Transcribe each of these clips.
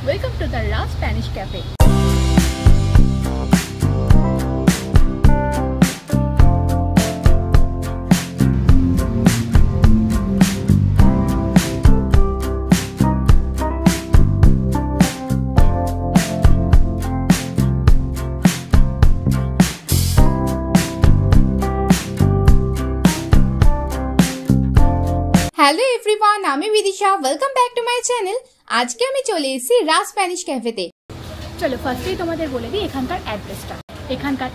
Welcome to the Ra Spanish Cafe. Hello everyone, আমি Bidisha. Welcome back to my channel. আজকে আমি চলে এসেছি রা স্প্যানিশ ক্যাফেতে। চলো ফার্স্টেই তোমাদের বলে দিই এখানকার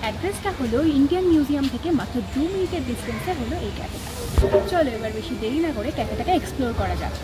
অ্যাড্রেসটা হলো ইন্ডিয়ান মিউজিয়াম থেকে মাত্র 2 মিনিটের ডিস্টেন্সে হলো এই ক্যাফেটা। চলো এবার বেশি দেরি না করে ক্যাফেটাকে এক্সপ্লোর করা যাক।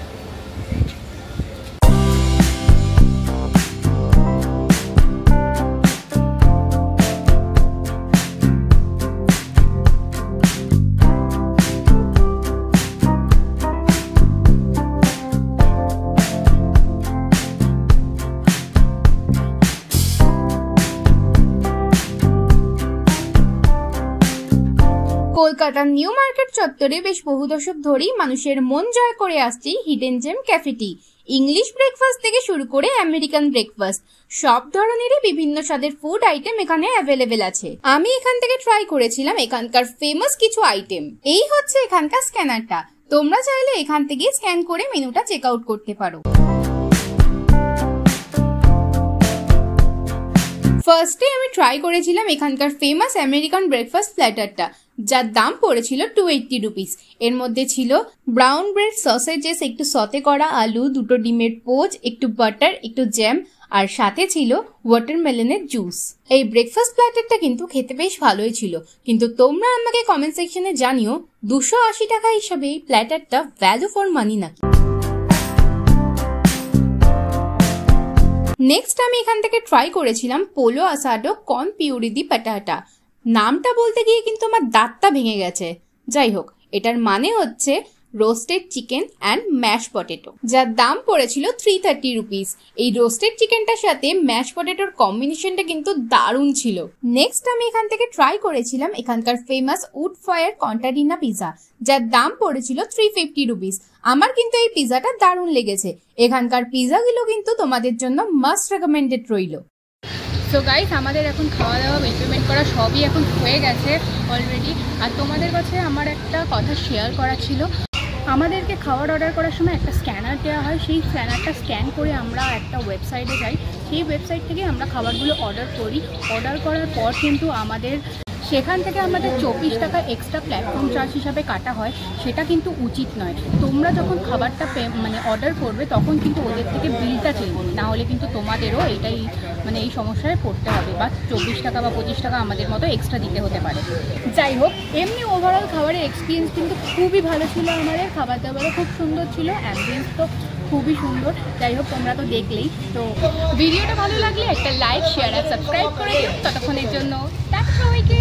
কলকাতার নিউ মার্কেট চত্বরে বেশ বহু দশক ধরেই মানুষের মন জয় করে আসছে হিডেন জেম ক্যাফেটি। ইংলিশ ব্রেকফাস্ট থেকে শুরু করে আমেরিকান ব্রেকফাস্ট, সব ধরনেরই বিভিন্ন স্বাদের ফুড আইটেম এখানে অ্যাভেলেবেল আছে। আমি এখান থেকে ট্রাই করেছিলাম এখানকার ফেমাস কিছু আইটেম। এই হচ্ছে এখানকার স্ক্যানারটা। তোমরা চাইলে এখান থেকে স্ক্যান করে মেনুটা চেক আউট করতে পারো। ফার্স্টে আমি ট্রাই করেছিলাম এখানকার ফেমাস আমেরিকান ব্রেকফাস্ট প্ল্যাটারটা, যার দাম পড়েছিল 280 রুপিস। এর মধ্যে ছিল ব্রাউন ব্রেড, সসেজেস, একটু সতে করা আলু, 2টো ডিমের পোচ, একটু বাটার, একটু জ্যাম, আর সাথে ছিল ওয়াটারমেলনের জুস। এই ব্রেকফাস্ট প্ল্যাটারটা কিন্তু খেতে বেশ ভালোই ছিল, কিন্তু তোমরা আমাকে কমেন্ট সেকশনে জানিও 280 টাকা হিসাবে এই প্ল্যাটারটা ভ্যালু ফর মানি নাকি। নেক্সট আমি এখান থেকে ট্রাই করেছিলাম পোলো আসাডো কর্ন পিউরি দি পাটাটা। নামটা বলতে গিয়ে কিন্তু আমার দাঁতটা ভেঙে গেছে। যাই হোক, এটার মানে হচ্ছে roasted chicken and mash potato, যার দাম পড়েছিল 330 রুপিস। এই রোস্টেড চিকেনটার সাথে ম্যাশ পটেটোর কম্বিনেশনটা কিন্তু দারুণ ছিল। নেক্সট আমি এখান থেকে ট্রাই করেছিলাম এখানকার ফেমাস উড ফায়ার কন্টাডিনা পিজা, যার দাম পড়েছিল 350 রুপিস। আমার কিন্তু এই পিজাটা দারুণ লেগেছে। এখানকার পিজাগুলো কিন্তু তোমাদের জন্য মাস্ট রেকমেন্ডেড রইল। সো গাইস, আমাদের এখন খাওয়া দাওয়া পেমেন্ট করা সবই এখন হয়ে গেছে অলরেডি। আর তোমাদের কাছে আমার একটা কথা শেয়ার করা ছিল। আমাদেরকে খাবার অর্ডার করার সময় একটা স্ক্যানার দেওয়া হয়। সেই স্ক্যানারটা স্ক্যান করে আমরা একটা ওয়েবসাইটে যাই। সেই ওয়েবসাইট থেকে আমরা খাবারগুলো অর্ডার করি। অর্ডার করার পর কিন্তু সেখান থেকে আমাদের 24 টাকা এক্সট্রা প্ল্যাটফর্ম চার্জ হিসাবে কাটা হয়। সেটা কিন্তু উচিত নয়। তোমরা যখন খাবারটা অর্ডার করবে তখন কিন্তু ওদের থেকে বিলটা চেয়ে, না হলে কিন্তু তোমাদেরও এই সমস্যায় পড়তে হবে, বা 24 টাকা বা 25 টাকা আমাদের মতো এক্সট্রা দিতে হতে পারে। যাই হোক, এমনি ওভারঅল খাবারের এক্সপিরিয়েন্স কিন্তু খুবই ভালো ছিল। আমাদের খাবার দাবারও খুব সুন্দর ছিল, অ্যাম্বিয়েন্স তো খুবই সুন্দর। যাই হোক, তোমরা তো দেখলেই। তো ভিডিওটা ভালো লাগলে একটা লাইক, শেয়ার আর সাবস্ক্রাইব করে দিও। ততক্ষণের জন্য টাটা সবাইকে।